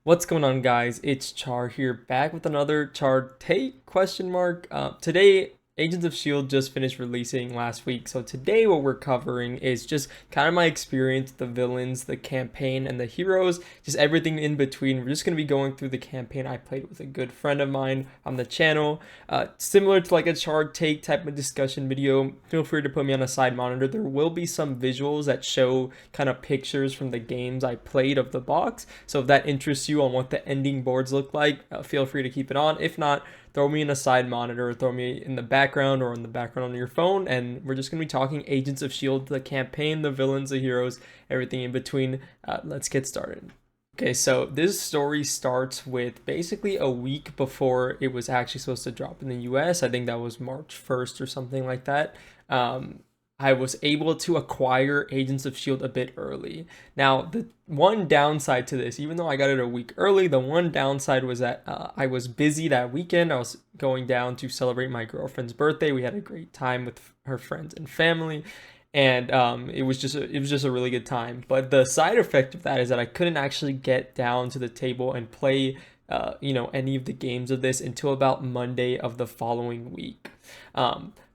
What's going on, guys? It's Charr here, back with another Charred Take question mark. Today, Agents of Shield just finished releasing last week, so today what we're covering is just kind of my experience, the villains, the campaign, and the heroes, just everything in between. We're just gonna be going through the campaign I played with a good friend of mine on the channel. Similar to like a Charred Take type of discussion video. Feel free to put me on a side monitor. There will be some visuals that show kind of pictures from the games I played of the box. So if that interests you on what the ending boards look like, feel free to keep it on. If not, throw me in a side monitor, throw me in the background or in the background on your phone, and we're just going to be talking Agents of Shield, the campaign, the villains, the heroes, everything in between. Let's get started. Okay, so this story starts with basically a week before it was actually supposed to drop in the US. I think that was March 1st or something like that. I was able to acquire Agents of Shield a bit early. Now, the one downside to this, even though I got it a week early, the one downside was that I was busy that weekend. I was going down to celebrate my girlfriend's birthday. We had a great time with her friends and family, and it was just a really good time. But the side effect of that is that I couldn't actually get down to the table and play any of the games of this until about Monday of the following week.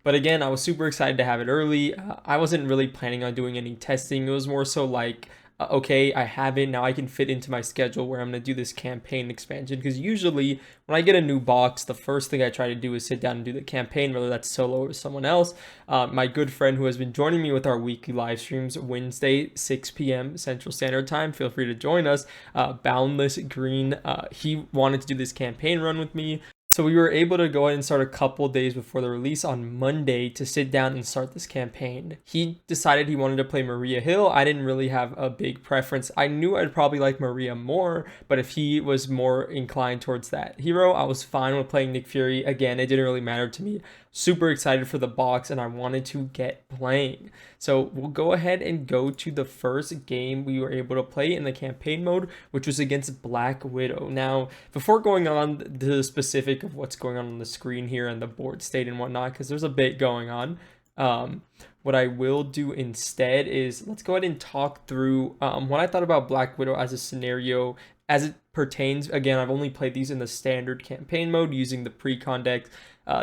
But again, I was super excited to have it early. I wasn't really planning on doing any testing. It was more so like, okay, I have it. Now I can fit into my schedule where I'm going to do this campaign expansion. Because usually when I get a new box, the first thing I try to do is sit down and do the campaign, whether that's solo or someone else. My good friend who has been joining me with our weekly live streams, Wednesday, 6 p.m. Central Standard Time, feel free to join us. Boundless Green, he wanted to do this campaign run with me. So we were able to go ahead and start a couple days before the release on Monday to sit down and start this campaign. He decided he wanted to play Maria Hill. I didn't really have a big preference. I knew I'd probably like Maria more, but if he was more inclined towards that hero, I was fine with playing Nick Fury. Again, it didn't really matter to me. Super excited for the box, and I wanted to get playing. So we'll go ahead and go to the first game we were able to play in the campaign mode, which was against Black Widow. Now, before going on to the specific of what's going on the screen here and the board state and whatnot, because there's a bit going on, what I will do instead is let's go ahead and talk through what I thought about Black Widow as a scenario as it pertains. Again, I've only played these in the standard campaign mode using the pre-con deck.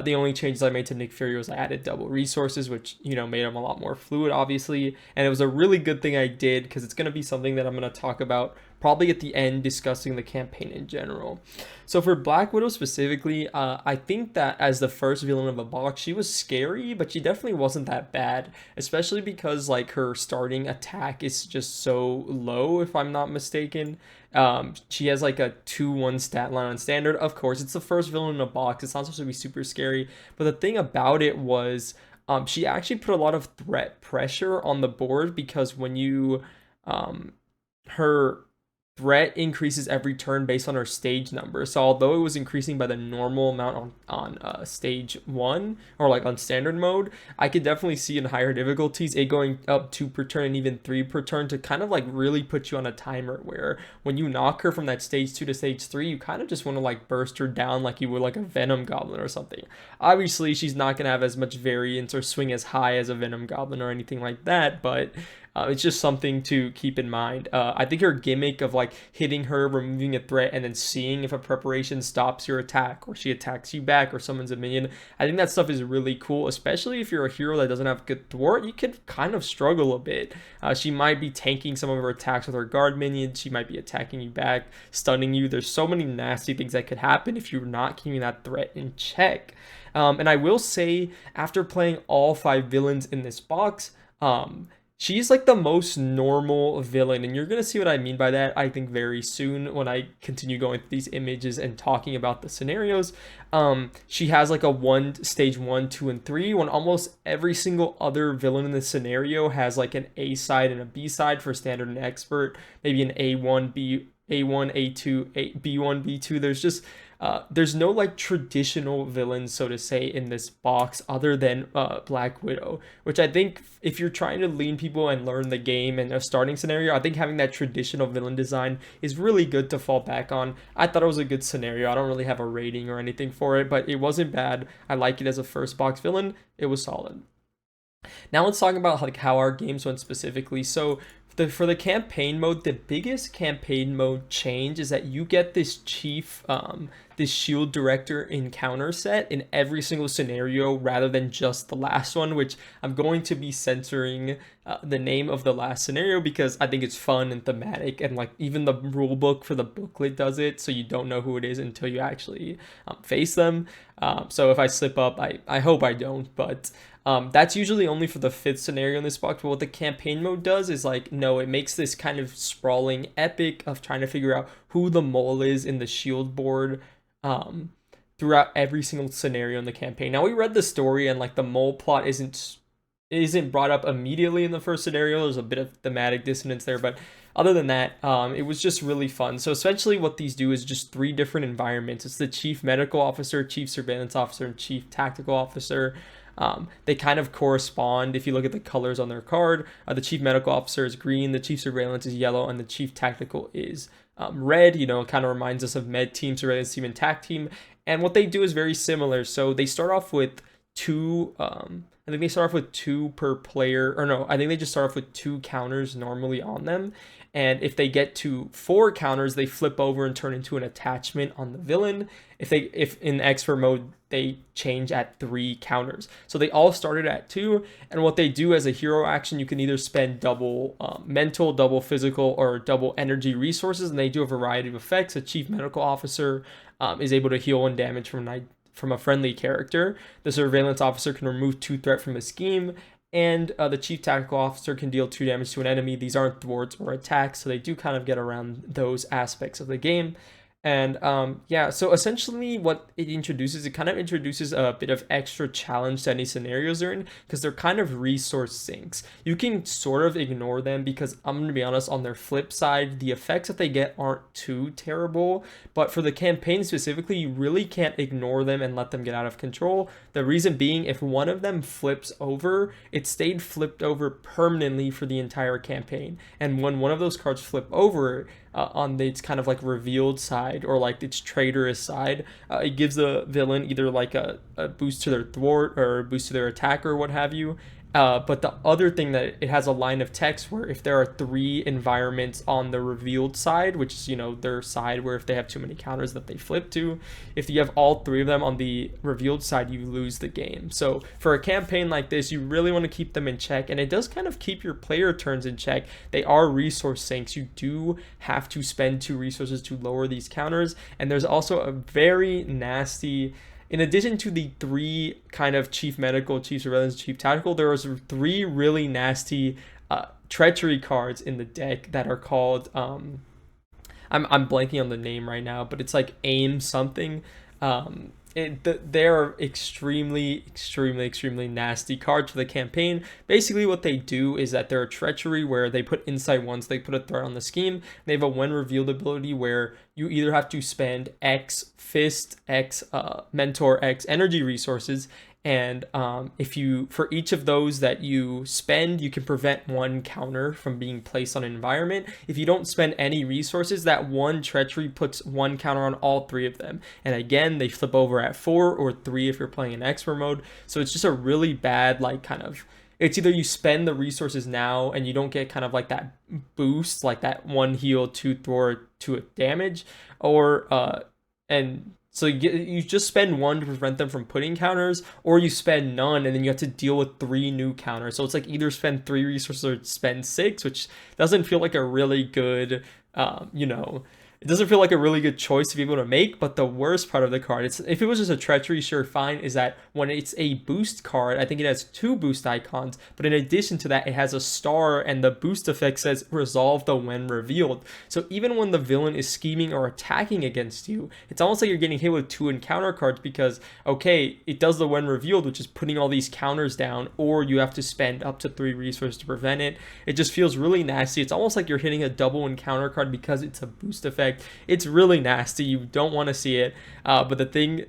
The only changes I made to Nick Fury was I added double resources, which, made him a lot more fluid, obviously. And it was a really good thing I did because it's going to be something that I'm going to talk about probably at the end, discussing the campaign in general. So for Black Widow specifically, I think that as the first villain of a box, she was scary, but she definitely wasn't that bad, especially because like her starting attack is just so low, if I'm not mistaken. She has like a 2-1 stat line on standard. Of course, it's the first villain in a box. It's not supposed to be super scary, but the thing about it was she actually put a lot of threat pressure on the board because when you her threat increases every turn based on her stage number. So although it was increasing by the normal amount on stage 1 or like on standard mode, I could definitely see in higher difficulties it going up 2 per turn and even 3 per turn to kind of like really put you on a timer where when you knock her from that stage 2 to stage 3, you kind of just want to like burst her down like you would like a Venom Goblin or something. Obviously, she's not going to have as much variance or swing as high as a Venom Goblin or anything like that, but it's just something to keep in mind. I think her gimmick of like hitting her, removing a threat, and then seeing if a preparation stops your attack or she attacks you back or summons a minion, I think that stuff is really cool, especially if you're a hero that doesn't have good thwart. You could kind of struggle a bit. She might be tanking some of her attacks with her guard minions. She might be attacking you back, stunning you. There's so many nasty things that could happen if you're not keeping that threat in check. And I will say, after playing all 5 villains in this box, she's like the most normal villain, and you're going to see what I mean by that, I think, very soon when I continue going through these images and talking about the scenarios. She has like a stage 1, 2, and 3, when almost every single other villain in this scenario has like an A side and a B side for standard and expert, maybe an A1, A1, A2, B1, B2. There's no like traditional villains, so to say, in this box other than Black Widow, which I think if you're trying to lean people and learn the game and a starting scenario, I think having that traditional villain design is really good to fall back on. I thought it was a good scenario. I don't really have a rating or anything for it, but it wasn't bad. I like it as a first box villain. It was solid. Now let's talk about like how our games went specifically. So for the campaign mode, the biggest campaign mode change is that you get this this shield director encounter set in every single scenario rather than just the last one, which I'm going to be censoring the name of the last scenario because I think it's fun and thematic, and like even the rule book for the booklet does it, so you don't know who it is until you actually face them. So if I slip up, I hope I don't, but that's usually only for the 5th scenario in this box. But what the campaign mode does is like, no, it makes this kind of sprawling epic of trying to figure out who the mole is in the shield board throughout every single scenario in the campaign. Now, we read the story and like the mole plot isn't brought up immediately in the first scenario. There's a bit of thematic dissonance there, but other than that, it was just really fun. So essentially what these do is just 3 different environments. It's the Chief Medical Officer, Chief Surveillance Officer, and Chief Tactical Officer. They kind of correspond if you look at the colors on their card. The Chief Medical Officer is green, the Chief Surveillance is yellow, and the Chief Tactical is red. You know, it kind of reminds us of Med Team, Surveillance Team, and Tac Team. And what they do is very similar. So they start off with 2, I think they start off with 2 per player, or no, I think they just start off with 2 counters normally on them. And if they get to 4 counters, they flip over and turn into an attachment on the villain. If in expert mode, they change at 3 counters. So they all started at 2. And what they do as a hero action, you can either spend double mental, double physical, or double energy resources. And they do a variety of effects. A Chief Medical Officer is able to heal 1 damage from a friendly character. The Surveillance Officer can remove 2 threat from a scheme. And the Chief Tactical Officer can deal 2 damage to an enemy. These aren't thwarts or attacks, so they do kind of get around those aspects of the game. And yeah, so essentially what it kind of introduces a bit of extra challenge to any scenarios they're in, because they're kind of resource sinks. You can sort of ignore them because I'm going to be honest, on their flip side, the effects that they get aren't too terrible. But for the campaign specifically, you really can't ignore them and let them get out of control. The reason being, if one of them flips over, it stayed flipped over permanently for the entire campaign. And when one of those cards flip over, on its kind of like revealed side or like its traitorous side, it gives the villain either like a boost to their thwart or a boost to their attack or what have you. But the other thing that it has a line of text where if there are 3 environments on the revealed side, which is, you know, their side where if they have too many counters that they flip to, if you have all 3 of them on the revealed side, you lose the game. So for a campaign like this, you really want to keep them in check, and it does kind of keep your player turns in check. They are resource sinks. You do have to spend 2 resources to lower these counters, and there's also a very nasty... In addition to the 3 kind of Chief Medical, Chief Surveillance, Chief Tactical, there was 3 really nasty treachery cards in the deck that are called, I'm blanking on the name right now, but it's like aim something. They're extremely nasty cards for the campaign. Basically what they do is that they're a treachery where they put insight once, they put a threat on the scheme. They have a when revealed ability where you either have to spend X fist, X mentor, X energy resources, and for each of those that you spend, you can prevent 1 counter from being placed on an environment. If you don't spend any resources, that 1 treachery puts 1 counter on all 3 of them. And again, they flip over at 4 or 3 if you're playing in expert mode. So it's just a really bad, like, kind of... It's either you spend the resources now and you don't get kind of like that boost, like that 1 heal, 2 thwart, 2 damage, or so you just spend 1 to prevent them from putting counters, or you spend none and then you have to deal with 3 new counters. So it's like either spend 3 resources or spend 6, which doesn't feel like a really good, it doesn't feel like a really good choice to be able to make. But the worst part of the card, if it was just a treachery, sure, fine, is that when it's a boost card, I think it has 2 boost icons, but in addition to that, it has a star, and the boost effect says resolve the when revealed. So even when the villain is scheming or attacking against you, it's almost like you're getting hit with 2 encounter cards because, okay, it does the when revealed, which is putting all these counters down, or you have to spend up to 3 resources to prevent it. It just feels really nasty. It's almost like you're hitting a double encounter card because it's a boost effect. It's really nasty. You don't want to see it. But the thing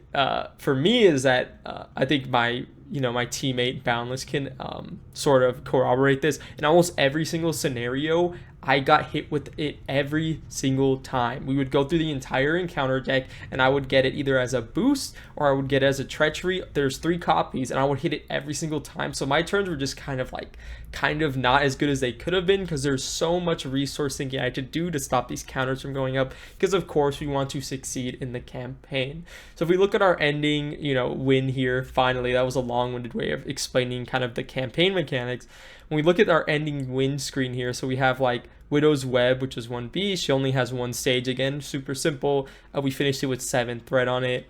for me is that I think my teammate Boundless can sort of corroborate this. In almost every single scenario, I got hit with it every single time. We would go through the entire encounter deck, and I would get it either as a boost or I would get it as a treachery. There's 3 copies, and I would hit it every single time. So my turns were just kind of like kind of not as good as they could have been, because there's so much resource thinking I had to do to stop these counters from going up, because of course we want to succeed in the campaign. So if we look at our ending, win here, finally, that was a long-winded way of explaining kind of the campaign mechanics. When we look at our ending win screen here, so we have like Widow's Web, which is 1B. She only has one stage, again, super simple. We finished it with 7 threat on it.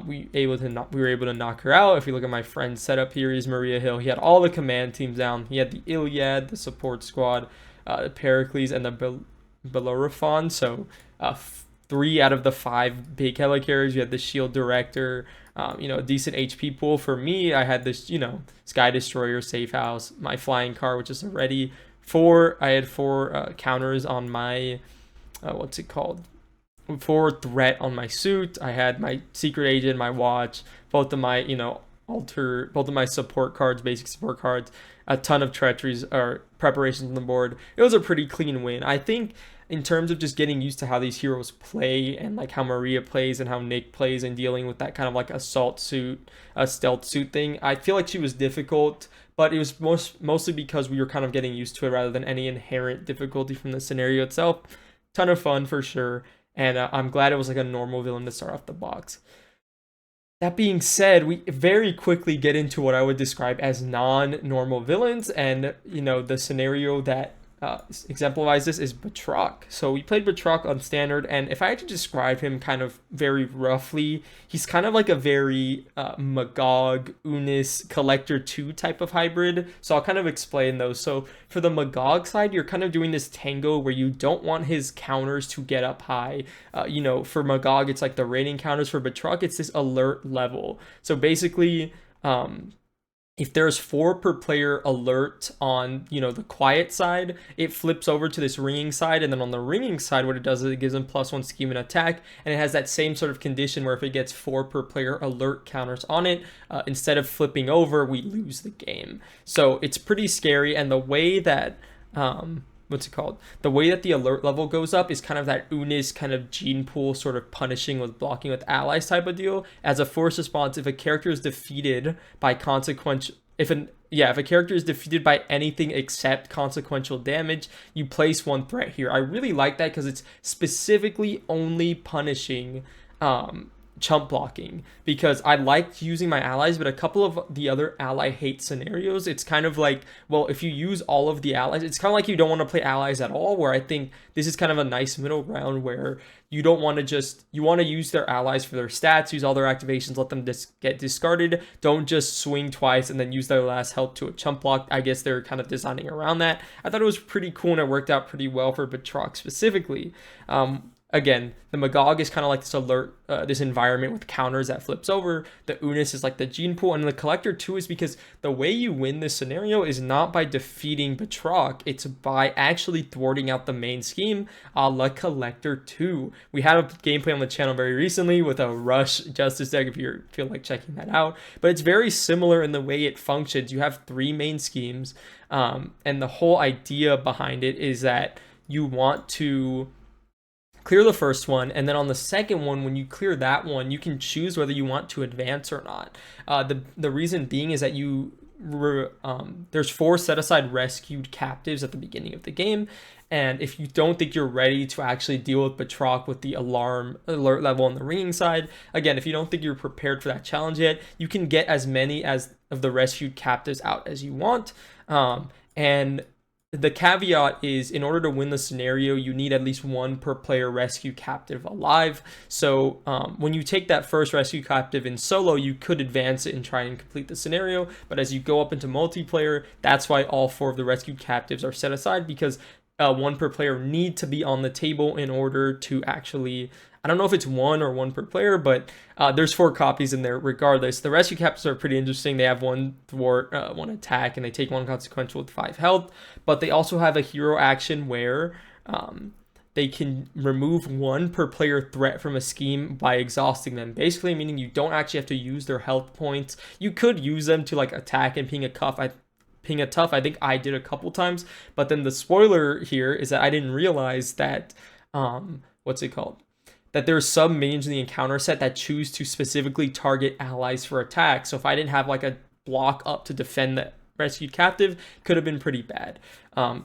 We were able to knock her out. If we look at my friend's setup here, he's Maria Hill. He had all the command teams down. He had the Iliad, the support squad, the Pericles, and the Bellerophon. So 3 out of the 5 big helicarriers. You had the shield director, a decent HP pool. For me, I had this, Sky Destroyer, Safe House, my flying car, which is already I had 4 counters on my, 4 threat on my suit. I had my secret agent, my watch, both of my, both of my support cards, basic support cards, a ton of treacheries or preparations on the board. It was a pretty clean win. I think in terms of just getting used to how these heroes play, and like how Maria plays and how Nick plays, and dealing with that kind of like assault suit, stealth suit thing, I feel like she was difficult, but it was mostly because we were kind of getting used to it rather than any inherent difficulty from the scenario itself. Ton of fun for sure, and I'm glad it was like a normal villain to start off the box. That being said, we very quickly get into what I would describe as non-normal villains, and the scenario that exemplifies this is Batroc. So we played Batroc on standard, and if I had to describe him kind of very roughly, he's kind of like a very MODOK, Unis, Collector 2 type of hybrid. So I'll kind of explain those. So for the MODOK side, you're kind of doing this tango where you don't want his counters to get up high. For MODOK, it's like the rating counters. For Batroc, it's this alert level. So basically, if there's 4 per player alert on, the quiet side, it flips over to this ringing side. And then on the ringing side, what it does is it gives them +1 scheme and attack. And it has that same sort of condition where if it gets 4 per player alert counters on it, instead of flipping over, we lose the game. So it's pretty scary. And the way that, the way that the alert level goes up is kind of that Unis kind of gene pool sort of punishing with blocking with allies type of deal. As a force response, if a character is defeated by if a character is defeated by anything except consequential damage, you place 1 threat here. I really like that because it's specifically only punishing chump blocking, because I liked using my allies, but a couple of the other ally hate scenarios, it's kind of like, well, if you use all of the allies, it's kind of like you don't want to play allies at all, where I think this is kind of a nice middle ground where you don't want to you want to use their allies for their stats, use all their activations, let them get discarded. Don't just swing twice and then use their last health to a chump block. I guess they're kind of designing around that. I thought it was pretty cool, and it worked out pretty well for Batroc specifically. Again, the MODOK is kind of like this alert, this environment with counters that flips over. The Unis is like the gene pool, and the Collector 2 is because the way you win this scenario is not by defeating Batroc, it's by actually thwarting out the main scheme, a la Collector 2. We had a gameplay on the channel very recently with a Rush Justice deck if you feel like checking that out, but it's very similar in the way it functions. You have 3 main schemes, and the whole idea behind it is that you want to clear the first one, and then on the second one, when you clear that one, you can choose whether you want to advance or not. The reason being is that there's 4 set aside rescued captives at the beginning of the game, and if you don't think you're ready to actually deal with Batroc with the alert level on the ringing side, again, if you don't think you're prepared for that challenge yet, you can get as many of the rescued captives out as you want, and the caveat is, in order to win the scenario, you need at least 1 per player rescue captive alive. So when you take that first rescue captive in solo, you could advance it and try and complete the scenario. But as you go up into multiplayer, that's why all 4 of the rescue captives are set aside, because 1 per player need to be on the table in order to actually, I don't know if it's 1 or 1 per player, but there's 4 copies in there regardless. The rescue captives are pretty interesting. They have 1 thwart, 1 attack, and they take 1 consequential with 5 health. But they also have a hero action where they can remove 1 per player threat from a scheme by exhausting them. Basically meaning you don't actually have to use their health points. You could use them to like attack and ping a tough. I think I did a couple times. But then the spoiler here is that I didn't realize that, that there's some minions in the encounter set that choose to specifically target allies for attack. So if I didn't have like a block up to defend the rescued captive could have been pretty bad.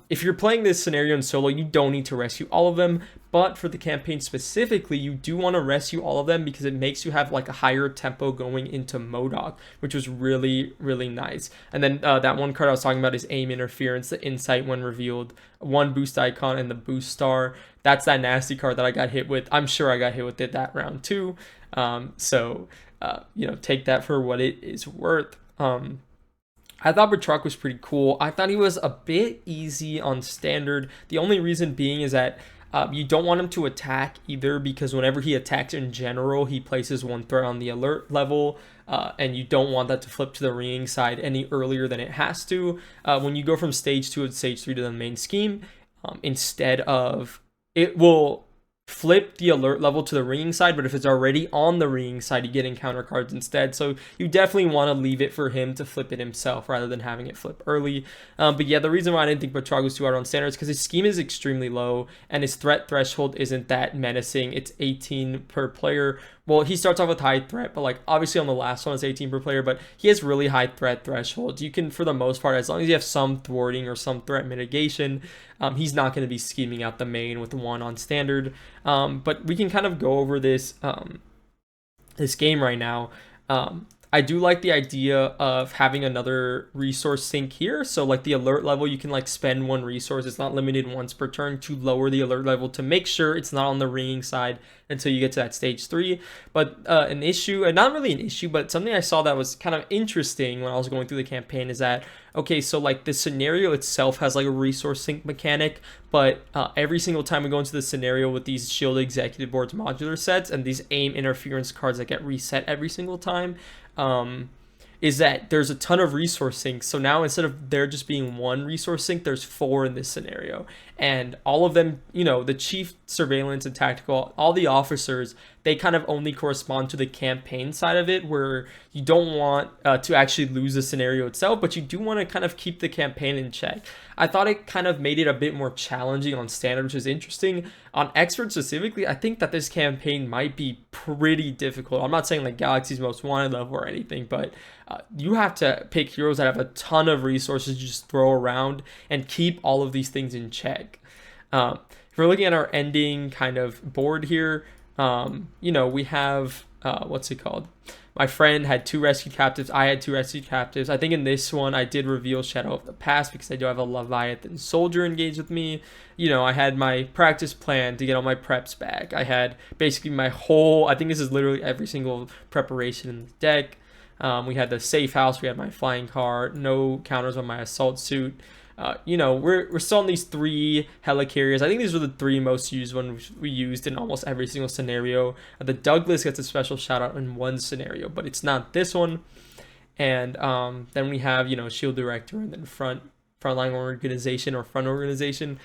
If you're playing this scenario in solo, you don't need to rescue all of them, but for the campaign specifically, you do want to rescue all of them because it makes you have like a higher tempo going into MODOK, which was really, really nice. And then that one card I was talking about is Aim Interference, the Insight when revealed, 1 boost icon and the boost star. That's that nasty card that I got hit with. I'm sure I got hit with it that round too. Take that for what it is worth. I thought Batroc was pretty cool. I thought he was a bit easy on standard. The only reason being is that you don't want him to attack either, because whenever he attacks in general, he places 1 threat on the alert level, and you don't want that to flip to the ringing side any earlier than it has to. When you go from stage 2 and stage 3 to the main scheme, instead of, it will flip the alert level to the ringing side, but if it's already on the ringing side, you get encounter cards instead. So you definitely want to leave it for him to flip it himself rather than having it flip early. But yeah, the reason why I didn't think Batroc was too hard on standard is because his scheme is extremely low and his threat threshold isn't that menacing. It's 18 per player. Well, he starts off with high threat, but like obviously on the last one it's 18 per player, but he has really high threat thresholds. You can, for the most part, as long as you have some thwarting or some threat mitigation, he's not going to be scheming out the main with 1 on standard. But we can kind of go over this this game right now. I do like the idea of having another resource sink here. So like the alert level, you can like spend 1 resource. It's not limited once per turn to lower the alert level to make sure it's not on the ringing side until you get to that stage 3. But an issue, and not really an issue, but something I saw that was kind of interesting when I was going through the campaign is that, okay, so like the scenario itself has like a resource sink mechanic, but every single time we go into the scenario with these Shield Executive Boards modular sets and these Aim Interference cards that get reset every single time, is that there's a ton of resource sinks. So now instead of there just being 1 resource sink, there's 4 in this scenario. And all of them, you know, the chief, surveillance, and tactical, all the officers, they kind of only correspond to the campaign side of it, where you don't want to actually lose the scenario itself, but you do want to kind of keep the campaign in check. I thought it kind of made it a bit more challenging on standard, which is interesting. On expert specifically, I think that this campaign might be pretty difficult. I'm not saying like Galaxy's Most Wanted level or anything, but you have to pick heroes that have a ton of resources to just throw around and keep all of these things in check. If we're looking at our ending kind of board here, we have, what's it called? My friend had 2 rescued captives. I had 2 rescued captives. I think in this one, I did reveal Shadow of the Past because I do have a Leviathan soldier engaged with me. You know, I had my practice plan to get all my preps back. I had basically my whole, I think this is literally every single preparation in the deck. We had the safe house. We had my flying car. No counters on my assault suit. We're still on these 3 helicarriers. I think these were the 3 most used ones we used in almost every single scenario. The Douglas gets a special shout out in 1 scenario, but it's not this one. And then we have, Shield Director and then frontline organization or front organization.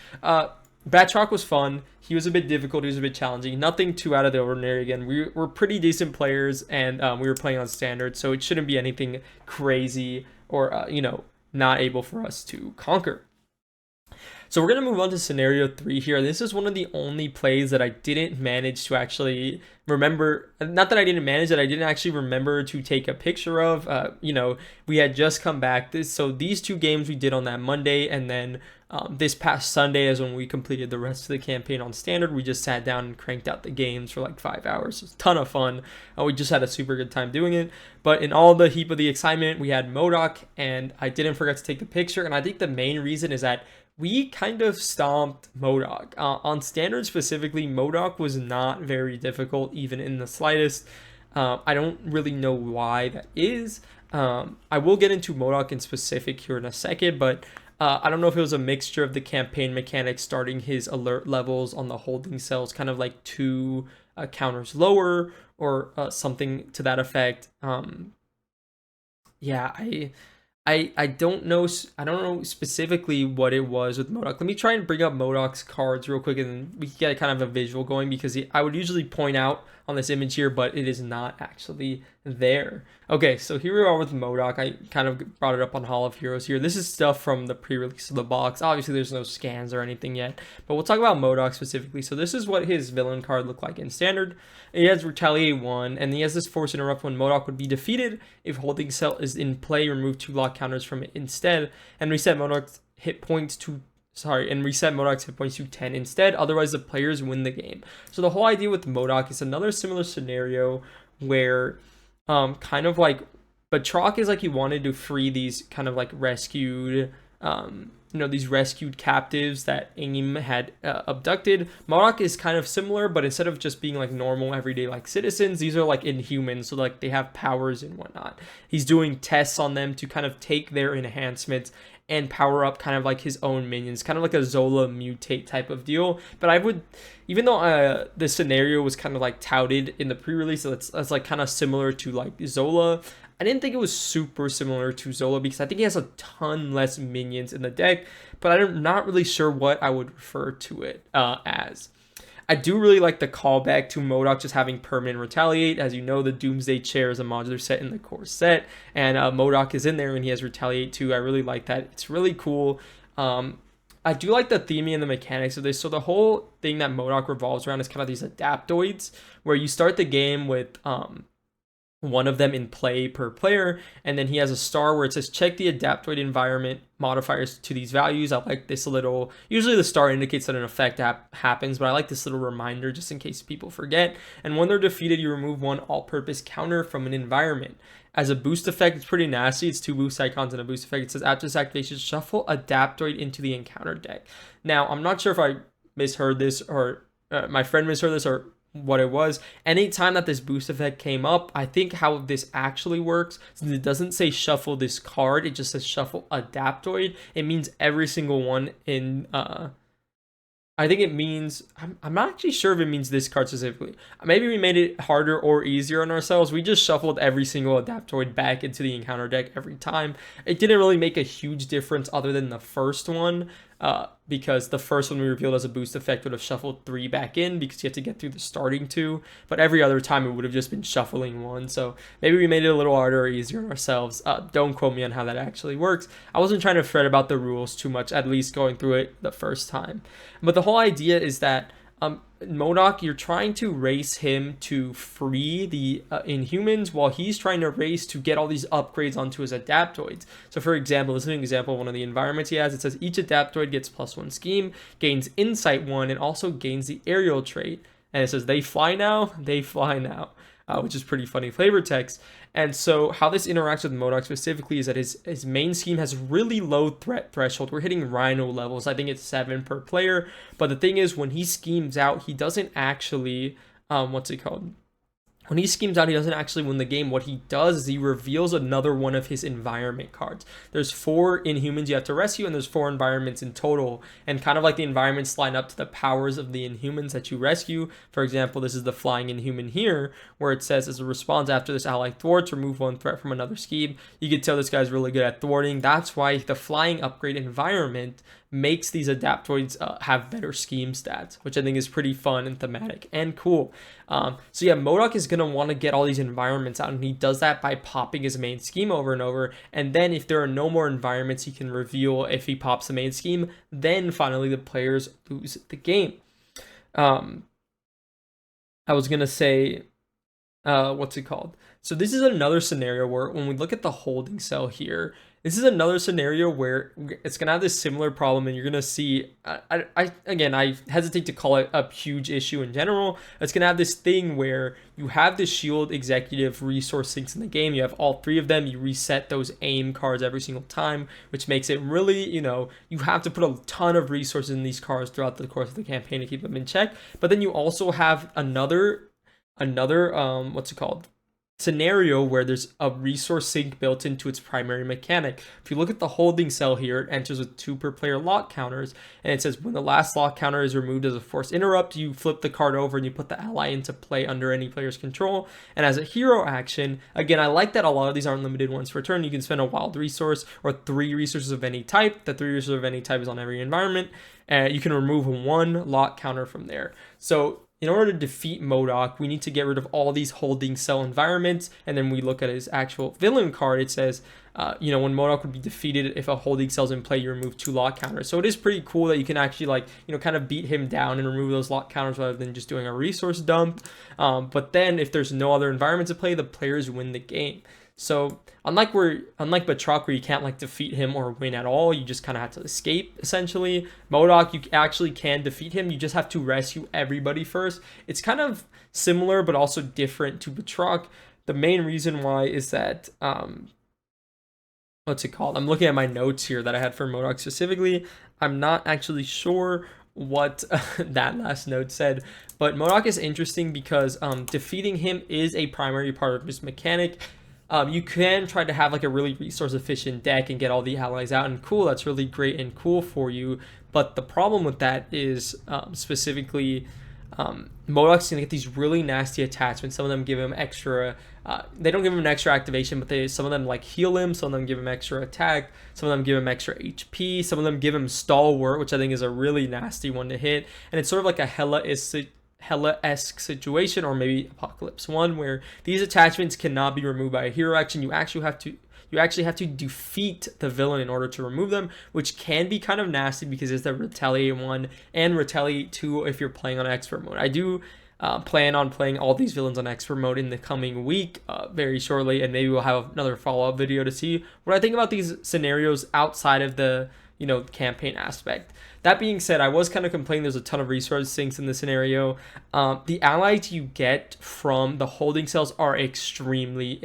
Batroc was fun. He was a bit difficult. He was a bit challenging. Nothing too out of the ordinary. Again, we're pretty decent players, and we were playing on standard, so it shouldn't be anything crazy or not able for us to conquer. So we're going to move on to scenario 3 here. This is one of the only plays that I didn't manage to actually remember. Not that I didn't manage it, I didn't actually remember to take a picture of. We had just come back. So these 2 games we did on that Monday, and then this past Sunday is when we completed the rest of the campaign on standard. We just sat down and cranked out the games for like 5 hours. It was a ton of fun. We just had a super good time doing it. But in all the heap of the excitement, we had MODOK, and I didn't forget to take the picture. And I think the main reason is that we kind of stomped MODOK. On standard specifically, MODOK was not very difficult, even in the slightest. I don't really know why that is. I will get into MODOK in specific here in a second, but I don't know if it was a mixture of the campaign mechanics starting his alert levels on the holding cells kind of like 2 counters lower or something to that effect. I don't know. I don't know specifically what it was with MODOK. Let me try and bring up MODOK's cards real quick, and we can get kind of a visual going, because I would usually point out on this image here, but it is not actually there. Okay, so here we are with MODOK. I kind of brought it up on Hall of Heroes here. This is stuff from the pre-release of the box. Obviously, there's no scans or anything yet, but we'll talk about MODOK specifically. So this is what his villain card looked like in standard. He has Retaliate 1, and he has this Force Interrupt when MODOK would be defeated. If holding cell is in play, remove 2 locked lock counters from it instead, and reset MODOK's hit points to 10 instead. Otherwise, the players win the game. So the whole idea with MODOK is another similar scenario where kind of like Batroc is like he wanted to free these kind of like rescued these rescued captives that AIM had abducted. MODOK is kind of similar, but instead of just being like normal everyday like citizens, these are like inhumans, so like they have powers and whatnot. He's doing tests on them to kind of take their enhancements and power up kind of like his own minions, kind of like a Zola mutate type of deal. But I would, even though the scenario was kind of like touted in the pre-release, that's like kind of similar to like Zola, I didn't think it was super similar to Zola because I think he has a ton less minions in the deck, but I'm not really sure what I would refer to it as. I do really like the callback to MODOK just having permanent retaliate. As you know, the Doomsday Chair is a modular set in the core set, and MODOK is in there and he has retaliate too. I really like that. It's really cool. I do like the theming and the mechanics of this. So the whole thing that MODOK revolves around is kind of these adaptoids, where you start the game with one of them in play per player, and then he has a star where it says check the adaptoid environment modifiers to these values. I like this little, usually the star indicates that an effect happens, but I like this little reminder just in case people forget. And when they're defeated, you remove one all-purpose counter from an environment. As a boost effect, it's pretty nasty. It's 2 boost icons and a boost effect. It says after this activation, shuffle adaptoid into the encounter deck. Now, I'm not sure if I misheard this or my friend misheard this or what it was. Anytime that this boost effect came up, I think how this actually works, since it doesn't say shuffle this card, it just says shuffle adaptoid. It means every single one in I think it means, I'm not actually sure if it means this card specifically. Maybe we made it harder or easier on ourselves. We just shuffled every single adaptoid back into the encounter deck every time. It didn't really make a huge difference other than the first one, because the first one we revealed as a boost effect would have shuffled 3 back in because you have to get through the starting 2. But every other time it would have just been shuffling 1. So maybe we made it a little harder or easier on ourselves. Don't quote me on how that actually works. I wasn't trying to fret about the rules too much, at least going through it the first time. But the whole idea is that MODOK, you're trying to race him to free the Inhumans while he's trying to race to get all these upgrades onto his adaptoids. So for example, this is an example of one of the environments he has. It says each adaptoid gets +1 scheme, gains insight 1, and also gains the aerial trait. And it says they fly now, which is pretty funny flavor text. And so how this interacts with MODOK specifically is that his main scheme has really low threat threshold. We're hitting Rhino levels. I think it's 7 per player. But the thing is, when he schemes out, he doesn't actually, when he schemes out, he doesn't actually win the game. What he does is he reveals another one of his environment cards. There's 4 Inhumans you have to rescue, and there's 4 environments in total. And kind of like the environments line up to the powers of the Inhumans that you rescue. For example, this is the Flying Inhuman here, where it says, as a response after this ally thwarts, remove 1 threat from another scheme. You can tell this guy's really good at thwarting. That's why the Flying upgrade environment makes these adaptoids have better scheme stats, which I think is pretty fun and thematic and cool. So yeah, MODOK is going to want to get all these environments out, and he does that by popping his main scheme over and over. And then if there are no more environments he can reveal if he pops the main scheme, then finally the players lose the game. I was going to say, So this is another scenario where when we look at the holding cell here, this is another scenario where it's going to have this similar problem, and you're going to see, I hesitate to call it a huge issue in general. It's going to have this thing where you have the shield executive resource sinks in the game. You have all 3 of them. You reset those aim cards every single time, which makes it really, you have to put a ton of resources in these cards throughout the course of the campaign to keep them in check. But then you also have another scenario where there's a resource sink built into its primary mechanic. If you look at the holding cell here, it enters with 2 per player lock counters, and it says when the last lock counter is removed as a force interrupt, you flip the card over and you put the ally into play under any player's control. And as a hero action, again, I like that a lot of these aren't limited once per turn. You can spend a wild resource or 3 resources of any type. The 3 resources of any type is on every environment, and you can remove 1 lock counter from there. So in order to defeat MODOK, we need to get rid of all these holding cell environments. And then we look at his actual villain card. It says, when MODOK would be defeated, if a holding cell's in play, you remove 2 lock counters. So it is pretty cool that you can actually kind of beat him down and remove those lock counters rather than just doing a resource dump. But then if there's no other environments to play, the players win the game. So unlike Batroc, where you can't like defeat him or win at all, you just kind of have to escape essentially. MODOK, you actually can defeat him. You just have to rescue everybody first. It's kind of similar but also different to Batroc. The main reason why is that what's it called? I'm looking at my notes here that I had for MODOK specifically. I'm not actually sure what that last note said, but MODOK is interesting because defeating him is a primary part of his mechanic. You can try to have like a really resource efficient deck and get all the allies out, and cool, that's really great and cool for you. But the problem with that is specifically MODOK's gonna get these really nasty attachments. Some of them give him extra, they don't give him an extra activation, but some of them like heal him, some of them give him extra attack, some of them give him extra HP, some of them give him stalwart, which I think is a really nasty one to hit. And it's sort of like a Hela-esque situation, or maybe Apocalypse 1, where these attachments cannot be removed by a hero action. You actually have to defeat the villain in order to remove them, which can be kind of nasty because it's the Retaliate 1 and Retaliate 2 if you're playing on Expert mode. I do plan on playing all these villains on Expert mode in the coming week very shortly, and maybe we'll have another follow-up video to see what I think about these scenarios outside of the campaign aspect. That being said, I was kind of complaining there's a ton of resource sinks in this scenario. The allies you get from the holding cells are extremely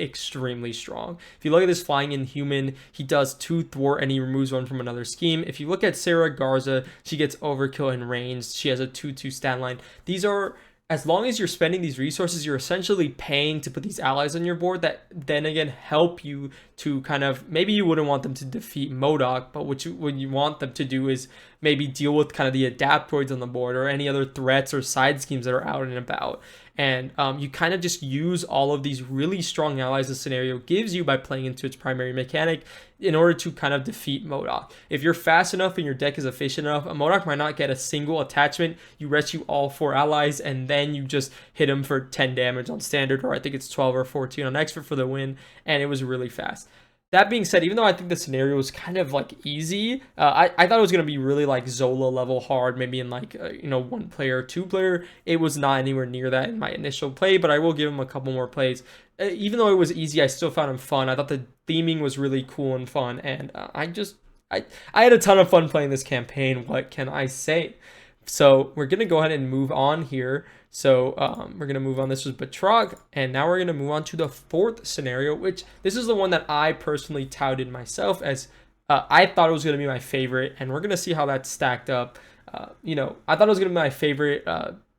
strong. If you look at this Flying Inhuman, he does 2 thwart and he removes 1 from another scheme. If you look at Sarah Garza, she gets overkill and ranged. She has a 2/2 stat line. These are, as long as you're spending these resources, you're essentially paying to put these allies on your board that then again help you to kind of, maybe you wouldn't want them to defeat MODOK, but what you want them to do is maybe deal with kind of the adaptoids on the board or any other threats or side schemes that are out and about. And you kind of just use all of these really strong allies the scenario gives you by playing into its primary mechanic in order to kind of defeat MODOK. If you're fast enough and your deck is efficient enough, a MODOK might not get a single attachment. You rescue all 4 allies and then you just hit him for 10 damage on standard, or I think it's 12 or 14 on expert for the win, and it was really fast. That being said, even though I think the scenario was kind of like easy, I thought it was going to be really like Zola level hard, maybe in like, 1 player, 2 player. It was not anywhere near that in my initial play, but I will give him a couple more plays. Even though it was easy, I still found him fun. I thought the theming was really cool and fun, and I had a ton of fun playing this campaign. What can I say? So we're going to go ahead and move on here. So we're going to move on. This was Batroc, and now we're going to move on to the 4th scenario, which this is the one that I personally touted myself as I thought it was going to be my favorite, and we're going to see how that stacked up. I thought it was going to be my favorite,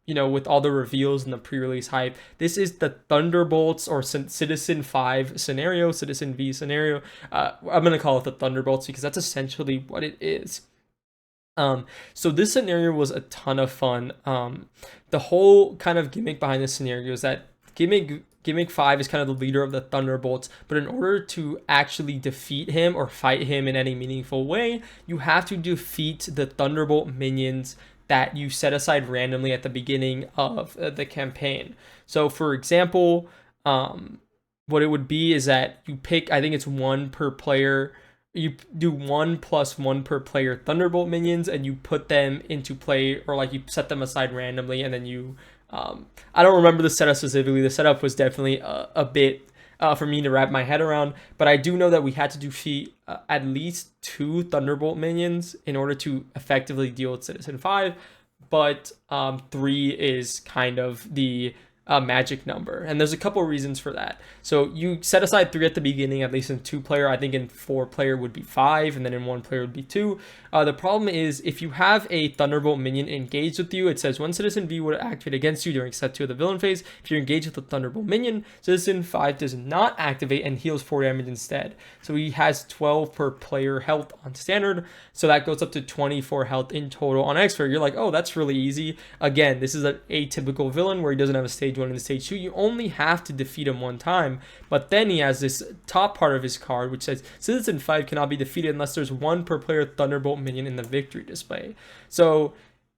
with all the reveals and the pre-release hype. This is the Thunderbolts or Citizen 5 scenario, Citizen V scenario. I'm going to call it the Thunderbolts because that's essentially what it is. So this scenario was a ton of fun. The whole kind of gimmick behind this scenario is that gimmick 5 is kind of the leader of the Thunderbolts, but in order to actually defeat him or fight him in any meaningful way, you have to defeat the Thunderbolt minions that you set aside randomly at the beginning of the campaign. So for example, what it would be is that you pick, I think it's 1 per player. You do 1 + 1 per player Thunderbolt minions, and you put them into play, or like you set them aside randomly, and then you I don't remember the setup specifically. The setup was definitely a bit for me to wrap my head around, but I do know that we had to defeat at least 2 Thunderbolt minions in order to effectively deal with Citizen 5, but 3 is kind of the magic number, and there's a couple of reasons for that. So you set aside 3 at the beginning, at least in 2 player. I think in 4 player would be 5, and then in 1 player would be 2. The problem is if you have a Thunderbolt minion engaged with you, it says when Citizen V would activate against you during set 2 of the villain phase. If you're engaged with a Thunderbolt minion, Citizen 5 does not activate and heals 4 damage instead. So he has 12 per player health on standard, so that goes up to 24 health in total on expert. You're like, oh, that's really easy. Again, this is an atypical villain where he doesn't have a stage 1 and a stage 2. You only have to defeat him 1 time, but then he has this top part of his card which says Citizen 5 cannot be defeated unless there's 1 per player Thunderbolt minion in the victory display. So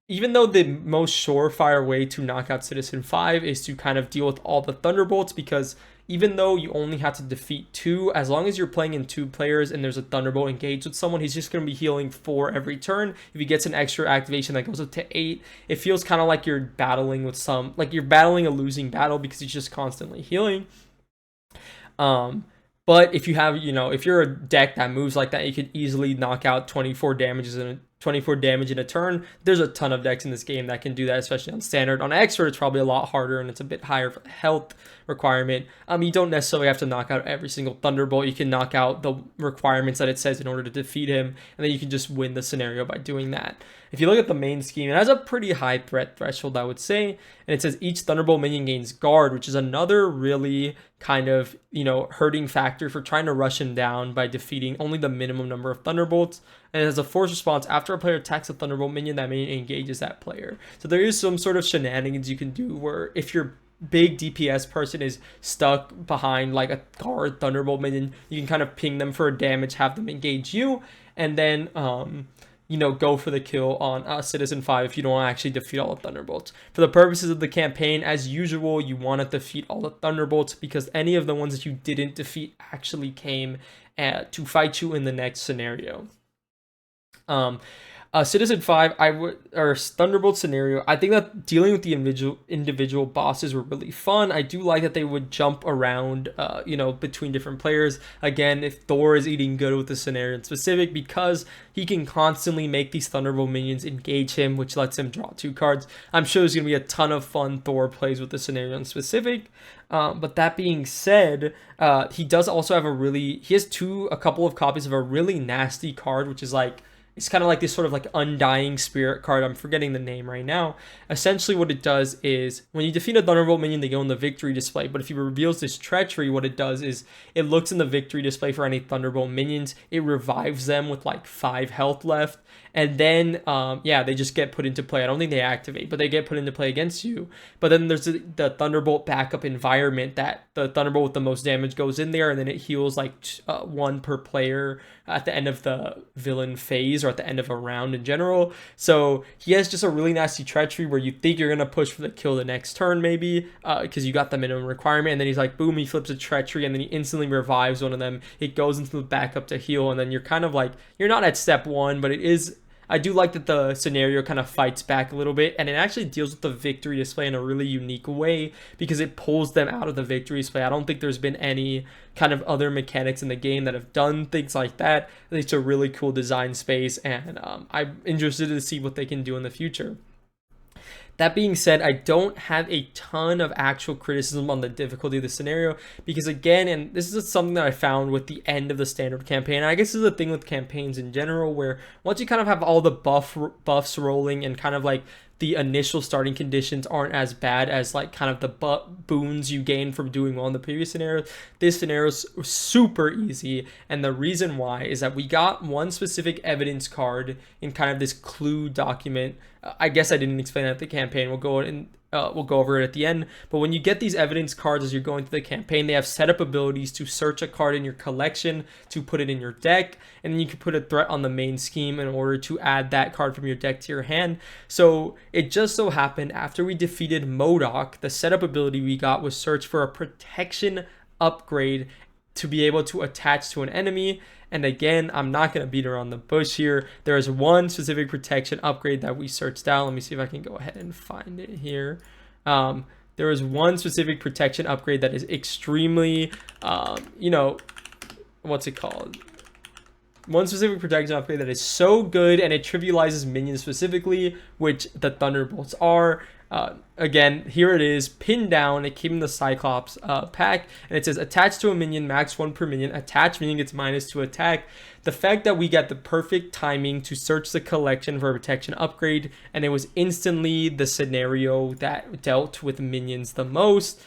even though the most surefire way to knock out Citizen 5 is to kind of deal with all the Thunderbolts, because even though you only have to defeat 2, as long as you're playing in 2 players and there's a Thunderbolt engaged with someone, he's just going to be healing 4 every turn. If he gets an extra activation that goes up to 8, it feels kind of like you're battling with like you're battling a losing battle because he's just constantly healing. But if you have, if you're a deck that moves like that, you could easily knock out 24 damage in a turn. There's a ton of decks in this game that can do that, especially on standard. On expert, it's probably a lot harder and it's a bit higher health requirement. You don't necessarily have to knock out every single Thunderbolt. You can knock out the requirements that it says in order to defeat him, and then you can just win the scenario by doing that. If you look at the main scheme, it has a pretty high threat threshold, I would say, and it says each Thunderbolt minion gains guard, which is another really kind of, hurting factor for trying to rush him down by defeating only the minimum number of Thunderbolts. And it has a force response after a player attacks a Thunderbolt minion, that minion engages that player. So there is some sort of shenanigans you can do where if your big DPS person is stuck behind like a guard Thunderbolt minion, you can kind of ping them for a damage, have them engage you, and then go for the kill on Citizen 5 if you don't actually defeat all the Thunderbolts. For the purposes of the campaign, as usual, you want to defeat all the Thunderbolts because any of the ones that you didn't defeat actually came to fight you in the next scenario. Citizen 5, or Thunderbolt scenario, I think that dealing with the individual bosses were really fun. I do like that they would jump around, between different players. Again, if Thor is eating good with the scenario in specific, because he can constantly make these Thunderbolt minions engage him, which lets him draw 2 cards. I'm sure there's going to be a ton of fun Thor plays with the scenario in specific. But that being said, he does also have he has a couple of copies of a really nasty card, which is like, it's kind of like this sort of like Undying Spirit card. I'm forgetting the name right now. Essentially what it does is when you defeat a Thunderbolt minion, they go in the victory display. But if he reveals this treachery, what it does is it looks in the victory display for any Thunderbolt minions. It revives them with like 5 health left. And then, they just get put into play. I don't think they activate, but they get put into play against you. But then there's the Thunderbolt backup environment that the Thunderbolt with the most damage goes in there, and then it heals like 1 per player at the end of the villain phase or at the end of a round in general. So he has just a really nasty treachery where you think you're going to push for the kill the next turn maybe because you got the minimum requirement, and then he's like, boom, he flips a treachery, and then he instantly revives one of them. It goes into the backup to heal, and then you're kind of like, you're not at step 1, but it is... I do like that the scenario kind of fights back a little bit, and it actually deals with the victory display in a really unique way because it pulls them out of the victory display. I don't think there's been any kind of other mechanics in the game that have done things like that. I think it's a really cool design space, and I'm interested to see what they can do in the future. That being said, I don't have a ton of actual criticism on the difficulty of the scenario because, again, and this is something that I found with the end of the standard campaign, and I guess this is a thing with campaigns in general, where once you kind of have all the buffs rolling and kind of like the initial starting conditions aren't as bad as like kind of the boons you gain from doing well in the previous scenario. This scenario is super easy, and the reason why is that we got one specific evidence card in kind of this clue document. I guess I didn't explain that at the campaign. We'll go over it at the end. But when you get these evidence cards as you're going through the campaign, they have setup abilities to search a card in your collection to put it in your deck, and then you can put a threat on the main scheme in order to add that card from your deck to your hand. So it just so happened after we defeated MODOK, the setup ability we got was search for a protection upgrade to be able to attach to an enemy. And again, I'm not going to beat around the bush here. There is one specific protection upgrade that we searched out. Let me see if I can go ahead and find it here. There is one specific protection upgrade that is extremely, what's it called? One specific protection upgrade that is so good, and it trivializes minions specifically, which the Thunderbolts are. Again, here it is, pinned down. It came in the Cyclops pack, and it says attach to a minion, max 1 per minion. Attach minion gets -2 attack. The fact that we got the perfect timing to search the collection for a protection upgrade, and it was instantly the scenario that dealt with minions the most.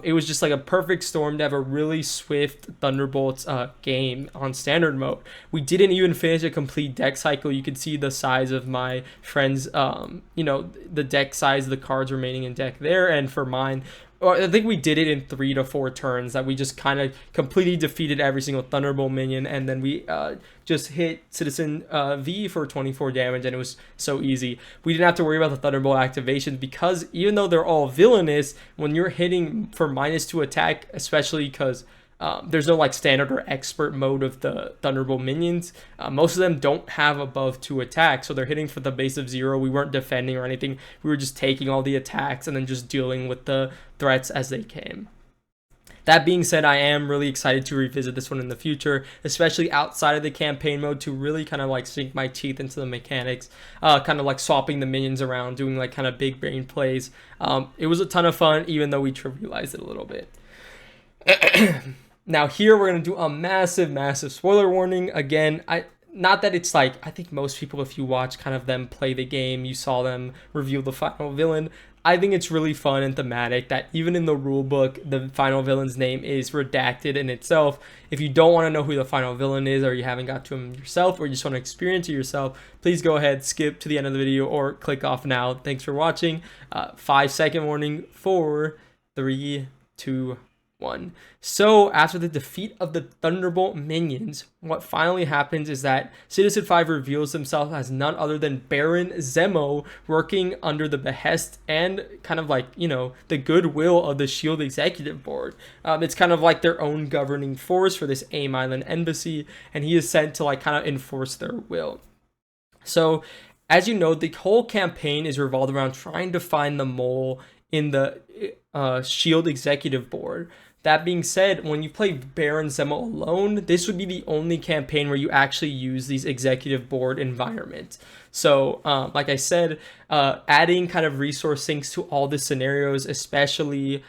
It was just like a perfect storm to have a really swift Thunderbolts game on standard mode. We didn't even finish a complete deck cycle. You could see the size of my friends, the deck size of the cards remaining in deck there. And for mine, I think we did it in 3 to 4 turns, that we just kind of completely defeated every single Thunderbolt minion, and then we just hit Citizen V for 24 damage, and it was so easy. We didn't have to worry about the Thunderbolt activations because even though they're all villainous, when you're hitting for -2 attack, especially because there's no like standard or expert mode of the Thunderbolt minions, most of them don't have above 2 attacks, so they're hitting for the base of 0. We weren't defending or anything. We were just taking all the attacks and then just dealing with the threats as they came. That being said, I am really excited to revisit this one in the future, especially outside of the campaign mode, to really kind of like sink my teeth into the mechanics, kind of like swapping the minions around, doing like kind of big brain plays. It was a ton of fun, even though we trivialized it a little bit. Now here we're going to do a massive spoiler warning. Again, not that it's like, I think most people, if you watch kind of them play the game, you saw them reveal the final villain. I think it's really fun and thematic that even in the rule book, the final villain's name is redacted in itself. If you don't want to know who the final villain is, or you haven't got to him yourself, or you just want to experience it yourself, please go ahead, skip to the end of the video, or click off now. Thanks for watching. 5-second warning. 4, 3, 2, 1. So after the defeat of the Thunderbolt minions, what finally happens is that Citizen 5 reveals himself as none other than Baron Zemo, working under the behest and kind of like, you know, the goodwill of the SHIELD executive board. It's kind of like their own governing force for this AIM Island embassy, and he is sent to like kind of enforce their will. So as you know, the whole campaign is revolved around trying to find the mole in the SHIELD executive board. That being said, when you play Baron Zemo alone, this would be the only campaign where you actually use these executive board environments. So, like I said, adding kind of resource sinks to all the scenarios, especially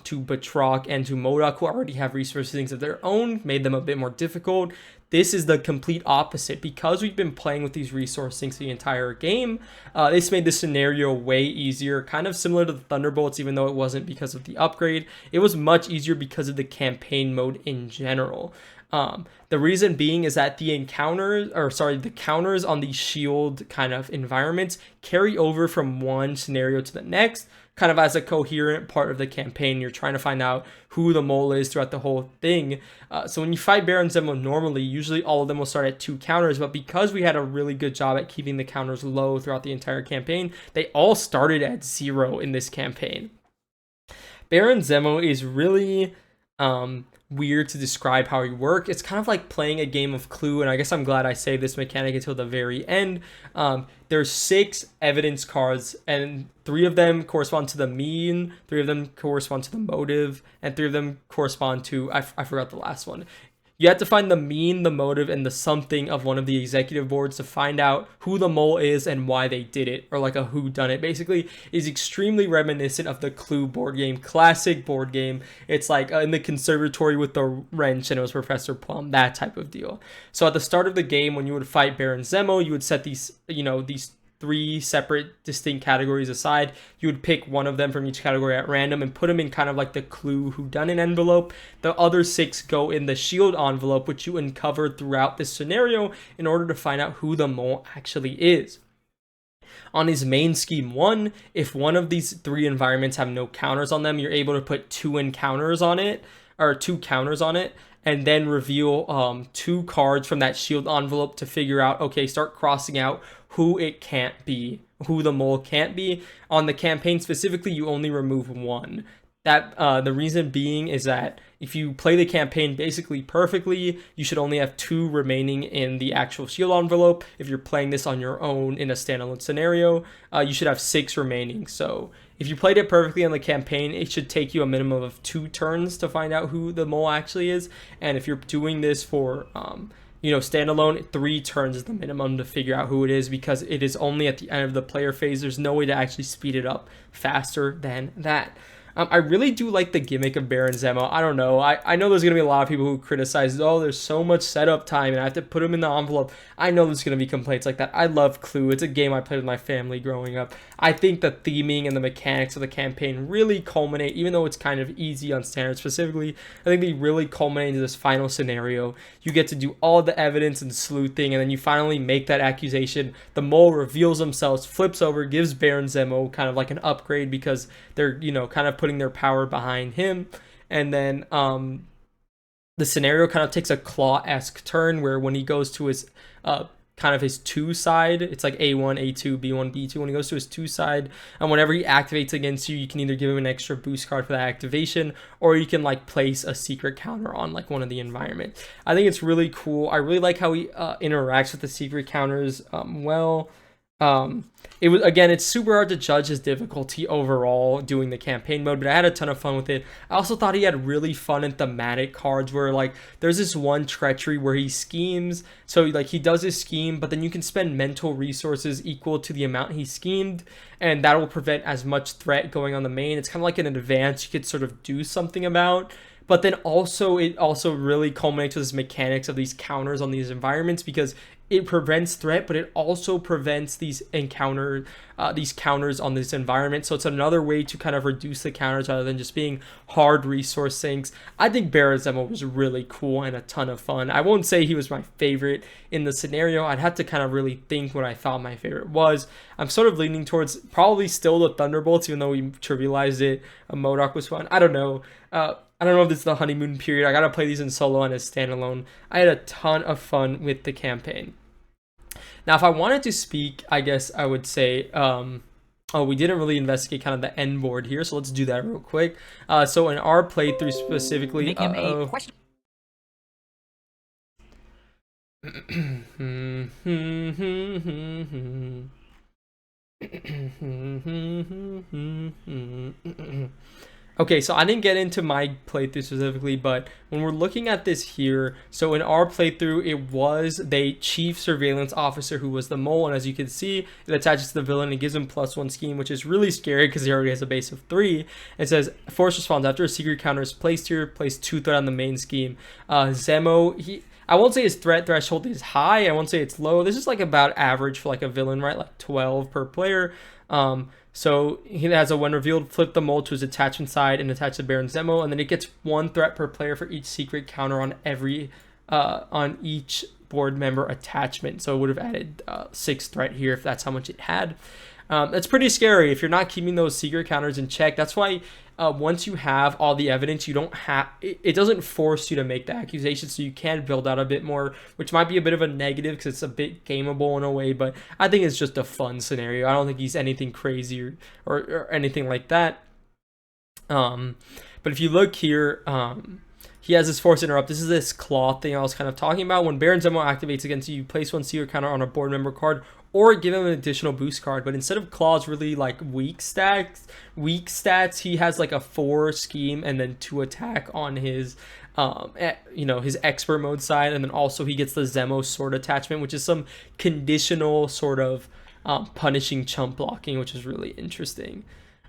to Batroc and to MODOK, who already have resource sinks of their own, made them a bit more difficult. This is the complete opposite. Because we've been playing with these resource sinks the entire game, this made the scenario way easier, kind of similar to the Thunderbolts, even though it wasn't because of the upgrade. It was much easier because of the campaign mode in general. The reason being is that the counters on these SHIELD kind of environments carry over from one scenario to the next, kind of as a coherent part of the campaign. You're trying to find out who the mole is throughout the whole thing. So when you fight Baron Zemo normally, usually all of them will start at 2 counters, but because we had a really good job at keeping the counters low throughout the entire campaign, they all started at 0 in this campaign. Baron Zemo is really weird to describe how he works. It's kind of like playing a game of Clue, and I guess I'm glad I saved this mechanic until the very end. There's 6 evidence cards, and 3 of them correspond to the mean, 3 of them correspond to the motive, and 3 of them correspond to, I forgot the last one. You have to find the mean, the motive, and the something of one of the executive boards to find out who the mole is and why they did it, or like a whodunit. Basically, is extremely reminiscent of the Clue board game, classic board game. It's like in the conservatory with the wrench and it was Professor Plum, that type of deal. So at the start of the game, when you would fight Baron Zemo, you would set these, these 3 separate distinct categories aside. You would pick one of them from each category at random and put them in kind of like the Clue whodunit envelope. The other 6 go in the SHIELD envelope, which you uncover throughout this scenario in order to find out who the mole actually is. On his main scheme 1, if one of these 3 environments have no counters on them, you're able to put 2 counters on it, and then reveal 2 cards from that SHIELD envelope to figure out, okay, start crossing out who it can't be, who the mole can't be. On the campaign specifically, you only remove 1. That the reason being is that if you play the campaign basically perfectly, you should only have 2 remaining in the actual SHIELD envelope. If you're playing this on your own in a standalone scenario, you should have 6 remaining. So if you played it perfectly on the campaign, it should take you a minimum of 2 turns to find out who the mole actually is. And if you're doing this for standalone, 3 turns is the minimum to figure out who it is, because it is only at the end of the player phase. There's no way to actually speed it up faster than that. I really do like the gimmick of Baron Zemo. I don't know. I know there's going to be a lot of people who criticize, oh, there's so much setup time and I have to put him in the envelope. I know there's going to be complaints like that. I love Clue. It's a game I played with my family growing up. I think the theming and the mechanics of the campaign really culminate, even though it's kind of easy on standard specifically, I think they really culminate into this final scenario. You get to do all the evidence and sleuthing, and then you finally make that accusation. The mole reveals themselves, flips over, gives Baron Zemo kind of like an upgrade because they're, kind of putting their power behind him. And then the scenario kind of takes a Claw-esque turn where when he goes to his kind of his 2 side, it's like A1, A2, B1, B2. When he goes to his 2 side, and whenever he activates against you, you can either give him an extra boost card for that activation, or you can like place a secret counter on like one of the environments. I think it's really cool. I really like how he interacts with the secret counters well. It was, again, it's super hard to judge his difficulty overall doing the campaign mode, but I had a ton of fun with it. I also thought he had really fun and thematic cards where, like, there's this one treachery where he schemes. So, like, he does his scheme, but then you can spend mental resources equal to the amount he schemed, and that will prevent as much threat going on the main. It's kind of like an advance you could sort of do something about. But then also, it also really culminates with this mechanics of these counters on these environments, because it prevents threat, but it also prevents these counters on this environment. So it's another way to kind of reduce the counters rather than just being hard resource sinks. I think Barazemo was really cool and a ton of fun. I won't say he was my favorite in the scenario. I'd have to kind of really think what I thought my favorite was. I'm sort of leaning towards probably still the Thunderbolts, even though we trivialized it. MODOK was fun. I don't know. I don't know if this is the honeymoon period. I gotta play these in solo and as standalone. I had a ton of fun with the campaign. Now, if I wanted to speak, I guess I would say, oh, we didn't really investigate kind of the end board here, so let's do that real quick. So in our playthrough specifically, Okay, so I didn't get into my playthrough specifically, but when we're looking at this here, so in our playthrough, it was the chief surveillance officer who was the mole, and as you can see, it attaches to the villain and gives him +1 scheme, which is really scary because he already has a base of 3. It says, force response, after a secret counter is placed here, place 2 threat on the main scheme. Zemo, I won't say his threat threshold is high, I won't say it's low. This is like about average for like a villain, right? Like 12 per player. So he has a when revealed, flip the mole to his attachment side and attach the Baron Zemo, and then it gets 1 threat per player for each secret counter on on each board member attachment. So it would have added 6 threat here if that's how much it had. It's pretty scary if you're not keeping those secret counters in check. That's why once you have all the evidence, you don't have it doesn't force you to make the accusation, so you can build out a bit more, which might be a bit of a negative because it's a bit gameable in a way, but I think it's just a fun scenario. I don't think he's anything crazy or anything like that. But if you look here, he has this force interrupt. This is this claw thing I was kind of talking about. When Baron Zemo activates against you, place 1 secret counter on a board member card or give him an additional boost card. But instead of claws really like weak stats, he has like a 4 scheme and then 2 attack on his his expert mode side, and then also he gets the Zemo sword attachment, which is some conditional sort of punishing chump blocking, which is really interesting.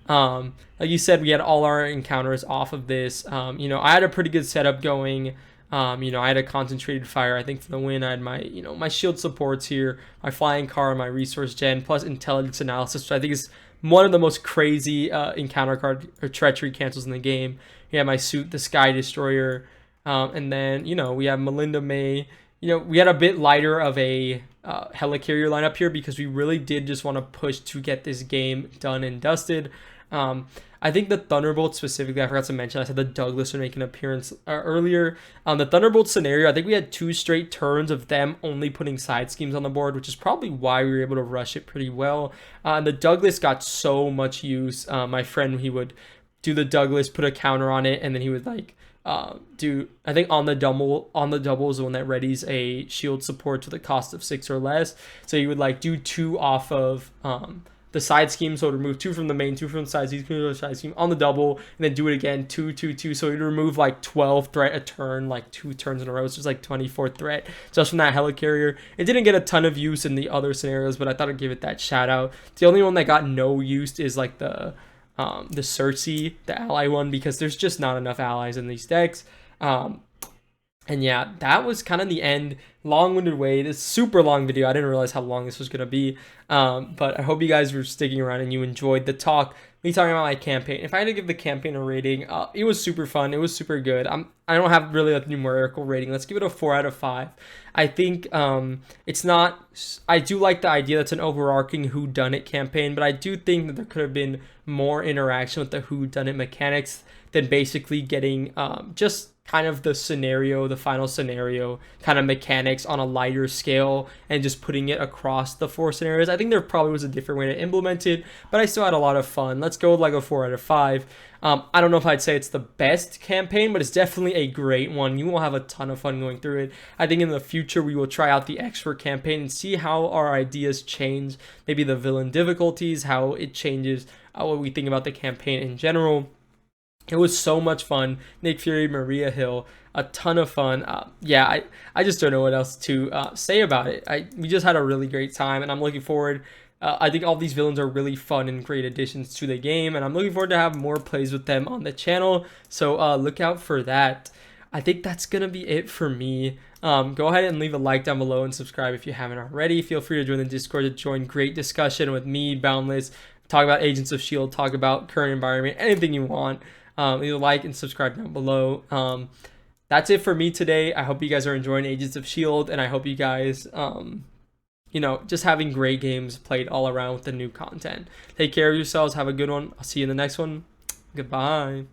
Like you said, we had all our encounters off of this. I had a pretty good setup going. I had a concentrated fire, I think, for the win. I had my, my shield supports here, my flying car, my resource gen, plus intelligence analysis, which I think is one of the most crazy encounter card or treachery cancels in the game. We had my suit, the Sky Destroyer, and then, we have Melinda May. We had a bit lighter of a helicarrier lineup here because we really did just want to push to get this game done and dusted. I think the Thunderbolts specifically, I forgot to mention, I said the Douglas would make an appearance earlier. The Thunderbolts scenario, I think we had 2 straight turns of them only putting side schemes on the board, which is probably why we were able to rush it pretty well. And the Douglas got so much use. My friend, he would do the Douglas, put a counter on it, and then he would like do, I think on the double is the one that readies a shield support to the cost of 6 or less. So you would like do 2 off of the side scheme, so it would remove 2 from the main, 2 from the side scheme on the double, and then do it again, 2, 2, 2. So it would remove like 12 threat a turn, like 2 turns in a row. So it's like 24 threat just from that helicarrier. It didn't get a ton of use in the other scenarios, but I thought I'd give it that shout out. The only one that got no use is like the Cersei, the ally one, because there's just not enough allies in these decks. And yeah, that was kind of the end. Long-winded way. This super long video. I didn't realize how long this was going to be. But I hope you guys were sticking around and you enjoyed the talk. Me talking about my campaign. If I had to give the campaign a rating, it was super fun. It was super good. I don't have really a numerical rating. Let's give it a 4 out of 5. I think it's not... I do like the idea that's an overarching whodunit campaign, but I do think that there could have been more interaction with the whodunit mechanics than basically getting just kind of the final scenario kind of mechanics on a lighter scale and just putting it across the 4 scenarios. I think there probably was a different way to implement it, but I still had a lot of fun. let's go with like a 4 out of 5. I don't know if I'd say it's the best campaign, but it's definitely a great one. You will have a ton of fun going through it. I think in the future we will try out the expert campaign and see how our ideas change, maybe the villain difficulties, how it changes what we think about the campaign in general. It was so much fun. Nick Fury, Maria Hill, a ton of fun. Yeah, I just don't know what else to say about it. We just had a really great time, and I'm looking forward. I think all these villains are really fun and great additions to the game, and I'm looking forward to have more plays with them on the channel. So look out for that. I think that's gonna be it for me. Go ahead and leave a like down below and subscribe if you haven't already. Feel free to join the Discord to join great discussion with me, Boundless. Talk about Agents of S.H.I.E.L.D., talk about current environment, anything you want. Leave a like and subscribe down below. That's it for me today. I hope you guys are enjoying Agents of S.H.I.E.L.D., and I hope you guys, just having great games played all around with the new content. Take care of yourselves. Have a good one. I'll see you in the next one. Goodbye.